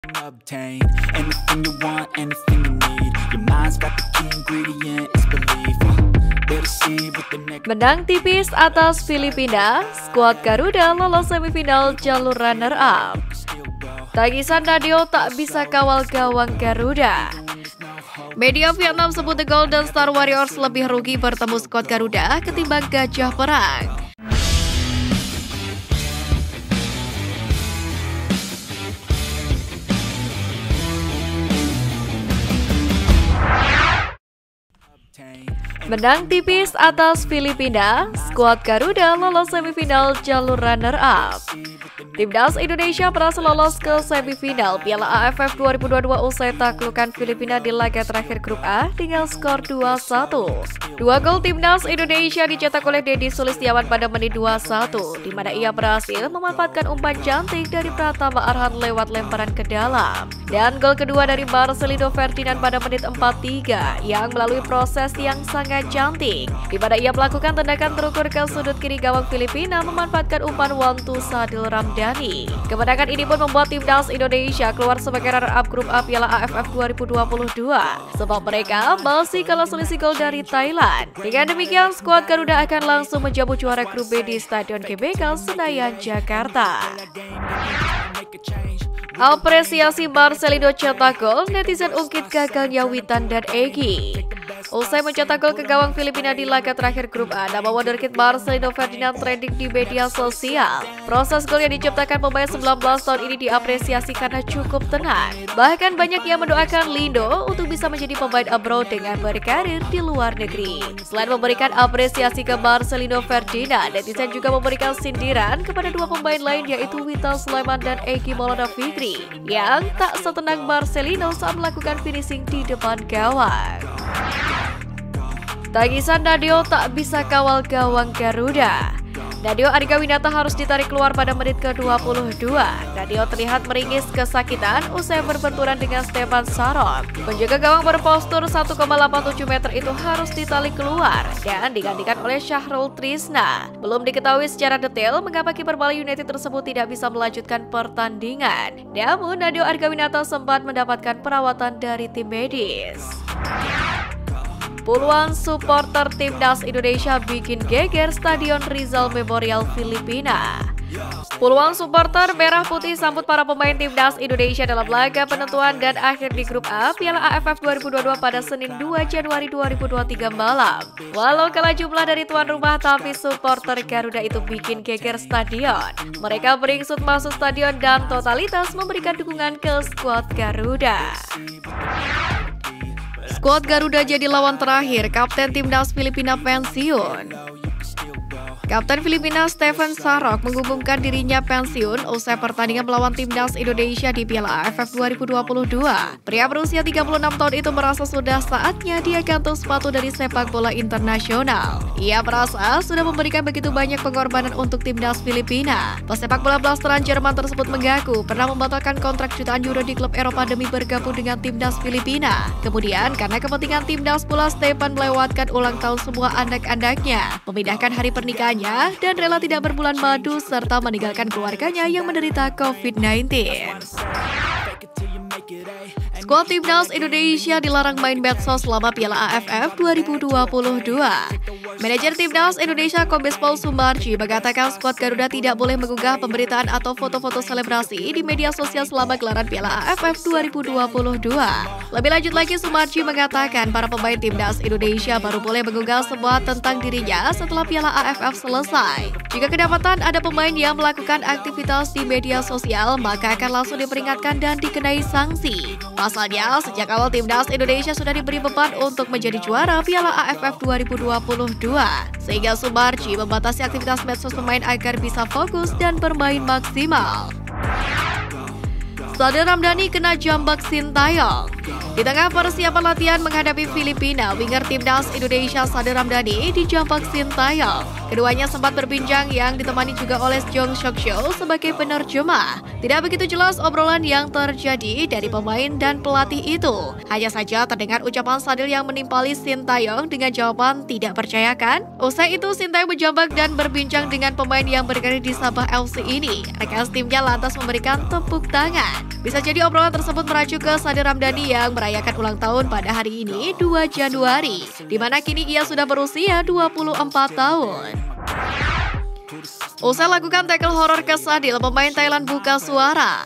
Obtain anything you want, anything you need. Your mind's got the key ingredient, it's belief. Better see what the next. Menang tipis atas Filipina, skuad Garuda lolos semifinal jalur runner-up. Tangisan Nadio tak bisa kawal gawang Garuda. Media Vietnam sebut The Golden Star Warriors lebih rugi bertemu skuad Garuda ketimbang Gajah Perang. Menang tipis atas Filipina, skuad Garuda lolos semifinal jalur runner-up. Timnas Indonesia berhasil lolos ke semifinal Piala AFF 2022 usai taklukan Filipina di laga terakhir grup A dengan skor 2-1. Dua gol Timnas Indonesia dicetak oleh Deddy Sulistiawan pada menit 21, di mana ia berhasil memanfaatkan umpan cantik dari Pratama Arhan lewat lemparan ke dalam. Dan gol kedua dari Marcelino Ferdinand pada menit 43 yang melalui proses yang sangat cantik, di mana ia melakukan tendangan terukur ke sudut kiri gawang Filipina memanfaatkan umpan Wantu Sadil Ramdhani. Kemenangan ini pun membuat Timnas Indonesia keluar sebagai runner-up grup A Piala AFF 2022, sebab mereka masih kalah selisih gol dari Thailand. Dengan demikian, skuad Garuda akan langsung menjamu juara grup B di Stadion GBK Senayan, Jakarta. Apresiasi Marcelino cetak gol, netizen ungkit gagalnya Witan dan Egy. Usai mencetak gol ke gawang Filipina di laga terakhir grup A, nama wonderkid Marcelino Ferdinand trending di media sosial. Proses gol yang diciptakan pemain 19 tahun ini diapresiasi karena cukup tenang. Bahkan banyak yang mendoakan Lindo untuk bisa menjadi pemain abroad dengan berkarir di luar negeri. Selain memberikan apresiasi ke Marcelino Ferdinand, netizen juga memberikan sindiran kepada dua pemain lain yaitu Witan Sulaiman dan Egy Maulana Fikri yang tak setenang Marcelino saat melakukan finishing di depan gawang. Tangisan Nadio tak bisa kawal gawang Garuda. Nadio Argawinata harus ditarik keluar pada menit ke-22. Nadio terlihat meringis kesakitan usai berbenturan dengan Stefan Sarok. Penjaga gawang berpostur 1,87 meter itu harus ditarik keluar dan digantikan oleh Syahrul Trisna. Belum diketahui secara detail mengapa kiper Bali United tersebut tidak bisa melanjutkan pertandingan. Namun Nadio Argawinata sempat mendapatkan perawatan dari tim medis. Puluhan supporter Timnas Indonesia bikin geger Stadion Rizal Memorial Filipina. Puluhan supporter merah putih sambut para pemain Timnas Indonesia dalam laga penentuan dan akhir di grup A Piala AFF 2022 pada Senin 2 Januari 2023 malam. Walau kalah jumlah dari tuan rumah, tapi supporter Garuda itu bikin geger stadion. Mereka beringsut masuk stadion dan totalitas memberikan dukungan ke skuad Garuda. Skuad Garuda jadi lawan terakhir, Kapten Timnas Filipina pensiun. Kapten Filipina Stefan Sarok mengumumkan dirinya pensiun usai pertandingan melawan Timnas Indonesia di Piala AFF 2022. Pria berusia 36 tahun itu merasa sudah saatnya dia gantung sepatu dari sepak bola internasional. Ia merasa sudah memberikan begitu banyak pengorbanan untuk Timnas Filipina. Pesepak bola blasteran Jerman tersebut mengaku pernah membatalkan kontrak jutaan euro di klub Eropa demi bergabung dengan Timnas Filipina. Kemudian karena kepentingan Timnas pula Stefan melewatkan ulang tahun semua anak-anaknya, memindahkan hari pernikahannya dan rela tidak berbulan madu serta meninggalkan keluarganya yang menderita COVID-19. Skuad Timnas Indonesia dilarang main medsos selama Piala AFF 2022. Manajer Timnas Indonesia Kombes Pol Sumarji mengatakan skuad Garuda tidak boleh mengunggah pemberitaan atau foto-foto selebrasi di media sosial selama gelaran Piala AFF 2022. Lebih lanjut lagi, Sumarji mengatakan para pemain Timnas Indonesia baru boleh mengunggah semua tentang dirinya setelah Piala AFF selesai. Jika kedapatan ada pemain yang melakukan aktivitas di media sosial, maka akan langsung diperingatkan dan dikenai sanksi. Pasalnya, sejak awal Timnas Indonesia sudah diberi beban untuk menjadi juara Piala AFF 2022, sehingga Sumarji membatasi aktivitas medsos pemain agar bisa fokus dan bermain maksimal. Sadil Ramdhani kena jambak Sintayong. Di tengah persiapan latihan menghadapi Filipina, winger timnas Indonesia Sade Ramdhani dijambak Sintayong. Keduanya sempat berbincang yang ditemani juga oleh Jong Sok Seo sebagai penerjemah. Tidak begitu jelas obrolan yang terjadi dari pemain dan pelatih itu. Hanya saja terdengar ucapan Sadil yang menimpali Sintayong dengan jawaban tidak percayakan. Usai itu Sintayong menjambak dan berbincang dengan pemain yang berkarir di Sabah FC ini. Rekan timnya lantas memberikan tepuk tangan. Bisa jadi obrolan tersebut meracu ke Sade Ramdhani yang merayakan ulang tahun pada hari ini 2 Januari, di mana kini ia sudah berusia 24 tahun. Usai lakukan tackle horor ke Sadil, pemain Thailand buka suara.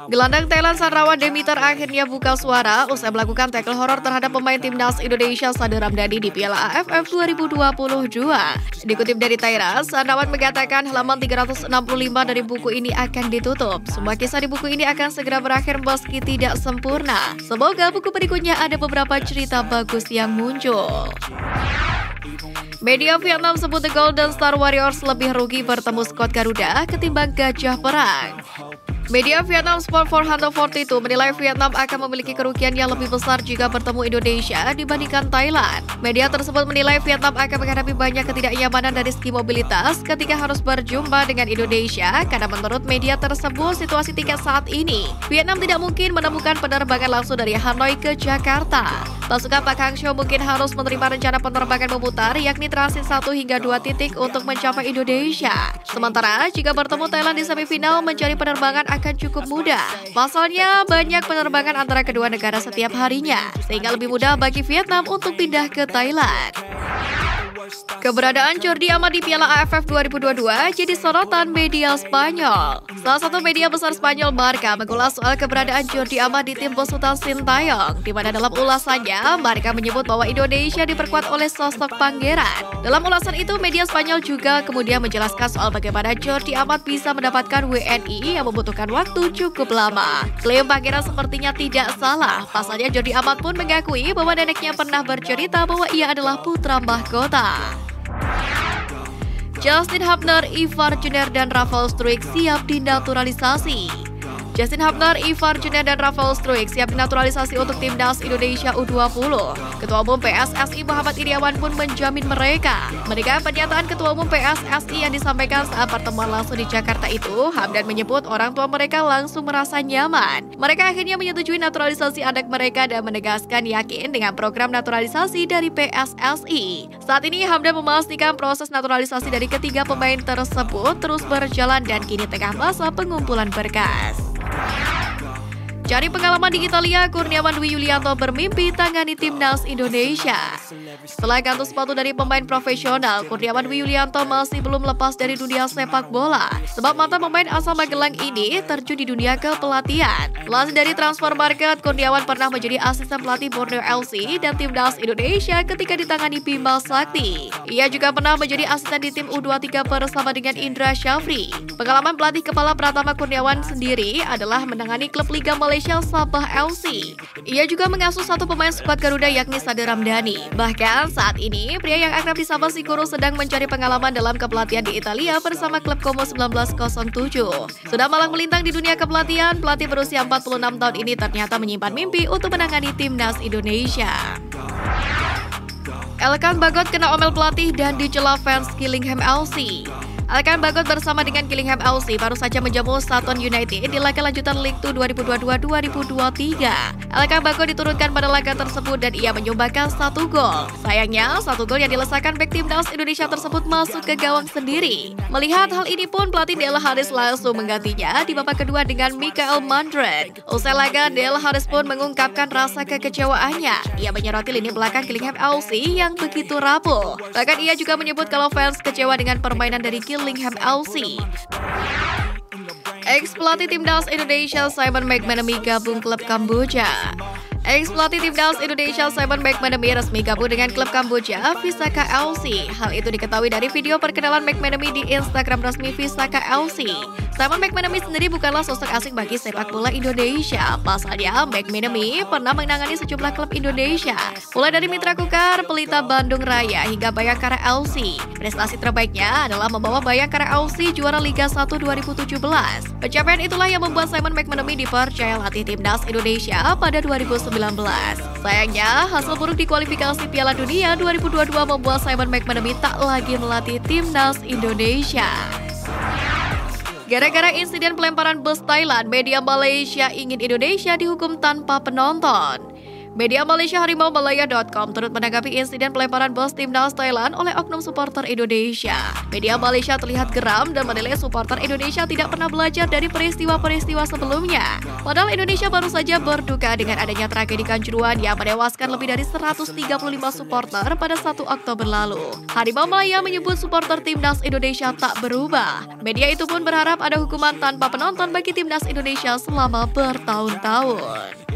Gelandang Thailand Sanrawan Demiter akhirnya buka suara usai melakukan tackle horor terhadap pemain timnas Indonesia Sade Ramdhani di Piala AFF 2022. Dikutip dari Thailand, Sanrawan mengatakan halaman 365 dari buku ini akan ditutup. Semua kisah di buku ini akan segera berakhir meski tidak sempurna. Semoga buku berikutnya ada beberapa cerita bagus yang muncul. Media Vietnam sebut The Golden Star Warriors lebih rugi bertemu skuad Garuda ketimbang Gajah Perang. Media Vietnam Sport 442 menilai Vietnam akan memiliki kerugian yang lebih besar jika bertemu Indonesia dibandingkan Thailand. Media tersebut menilai Vietnam akan menghadapi banyak ketidaknyamanan dari segi mobilitas ketika harus berjumpa dengan Indonesia, karena menurut media tersebut situasi tiket saat ini, Vietnam tidak mungkin menemukan penerbangan langsung dari Hanoi ke Jakarta. Pasukan Pak Hangzhou mungkin harus menerima rencana penerbangan memutar, yakni transit 1 hingga 2 titik untuk mencapai Indonesia. Sementara jika bertemu Thailand di semifinal, mencari penerbangan akan cukup mudah. Pasalnya banyak penerbangan antara kedua negara setiap harinya, sehingga lebih mudah bagi Vietnam untuk pindah ke Thailand. Keberadaan Jordi Amat di Piala AFF 2022 jadi sorotan media Spanyol. Salah satu media besar Spanyol, Marca, mengulas soal keberadaan Jordi Amat di tim besutan Sintayong, di mana dalam ulasannya, Marca menyebut bahwa Indonesia diperkuat oleh sosok pangeran. Dalam ulasan itu, media Spanyol juga kemudian menjelaskan soal bagaimana Jordi Amat bisa mendapatkan WNI yang membutuhkan waktu cukup lama. Klaim pangeran sepertinya tidak salah. Pasalnya Jordi Amat pun mengakui bahwa neneknya pernah bercerita bahwa ia adalah putra mahkota. Justin Hubner, Ivar Jenner, dan Rafael Struijk siap dinaturalisasi. Justin Hubner, Ivar Jenner, dan Rafael Struijk siap dinaturalisasi untuk timnas Indonesia U20. Ketua Umum PSSI Muhammad Iryawan pun menjamin mereka. Mendengar pernyataan Ketua Umum PSSI yang disampaikan saat pertemuan langsung di Jakarta itu, Hamdan menyebut orang tua mereka langsung merasa nyaman. Mereka akhirnya menyetujui naturalisasi anak mereka dan menegaskan yakin dengan program naturalisasi dari PSSI. Saat ini Hamdan memastikan proses naturalisasi dari ketiga pemain tersebut terus berjalan dan kini tengah masa pengumpulan berkas. Cari pengalaman di Italia, Kurniawan Dwi Yulianto bermimpi tangani timnas Indonesia. Setelah gantung sepatu dari pemain profesional, Kurniawan Dwi Yulianto masih belum lepas dari dunia sepak bola. Sebab mantan pemain asal Magelang ini terjun di dunia kepelatihan. Lansir dari Transfer Market, Kurniawan pernah menjadi asisten pelatih Borneo FC dan timnas Indonesia ketika ditangani Bima Sakti. Ia juga pernah menjadi asisten di tim U23 bersama dengan Indra Syafri. Pengalaman pelatih kepala Pratama Kurniawan sendiri adalah menangani klub Liga Malaysia Sabah FC. Ia juga mengasuh satu pemain skuad Garuda yakni Sade Ramdhani. Bahkan saat ini, pria yang akrab disapa Sikuro sedang mencari pengalaman dalam kepelatihan di Italia bersama klub Como 1907. Sudah malang melintang di dunia kepelatihan, pelatih berusia 46 tahun ini ternyata menyimpan mimpi untuk menangani timnas Indonesia. Elkan Bagot kena omel pelatih dan dicela fans Gillingham FC. Elkan Bagot bersama dengan Gillingham FC baru saja menjamu Sutton United di laga lanjutan League 2 2022-2023. Elkan Bagot diturunkan pada laga tersebut dan ia menyumbangkan 1 gol. Sayangnya, 1 gol yang dilesakan bek timnas Indonesia tersebut masuk ke gawang sendiri. Melihat hal ini pun pelatih Dale Harris langsung menggantinya di babak kedua dengan Michael Mandred. Usai laga, Dale Harris pun mengungkapkan rasa kekecewaannya. Ia menyoroti lini belakang Gillingham FC yang begitu rapuh. Bahkan ia juga menyebut kalau fans kecewa dengan permainan dari Gillingham FC. Ex-pelatih timnas Indonesia Simon McManamy gabung klub Kamboja. Ex-pelatih timnas Indonesia Simon McManamy resmi gabung dengan klub Kamboja Visaka FC. Hal itu diketahui dari video perkenalan McManamy di Instagram resmi Visaka FC. Simon McManamy sendiri bukanlah sosok asing bagi sepak bola Indonesia. Pasalnya, McManamy pernah menangani sejumlah klub Indonesia, mulai dari Mitra Kukar, Pelita Bandung Raya, hingga Bayangkara FC. Prestasi terbaiknya adalah membawa Bayangkara FC juara Liga 1 2017. Pencapaian itulah yang membuat Simon McManamy dipercaya latih timnas Indonesia pada 2019. Sayangnya, hasil buruk di kualifikasi Piala Dunia 2022 membuat Simon McManamy tak lagi melatih timnas Indonesia. Gara-gara insiden pelemparan bus Thailand, media Malaysia ingin Indonesia dihukum tanpa penonton. Media Malaysia harimaumalaya.com turut menanggapi insiden pelemparan bus timnas Thailand oleh oknum supporter Indonesia. Media Malaysia terlihat geram dan menilai supporter Indonesia tidak pernah belajar dari peristiwa-peristiwa sebelumnya. Padahal Indonesia baru saja berduka dengan adanya tragedi Kanjuruhan yang menewaskan lebih dari 135 supporter pada 1 Oktober lalu. Harimau Malaya menyebut supporter timnas Indonesia tak berubah. Media itu pun berharap ada hukuman tanpa penonton bagi timnas Indonesia selama bertahun-tahun.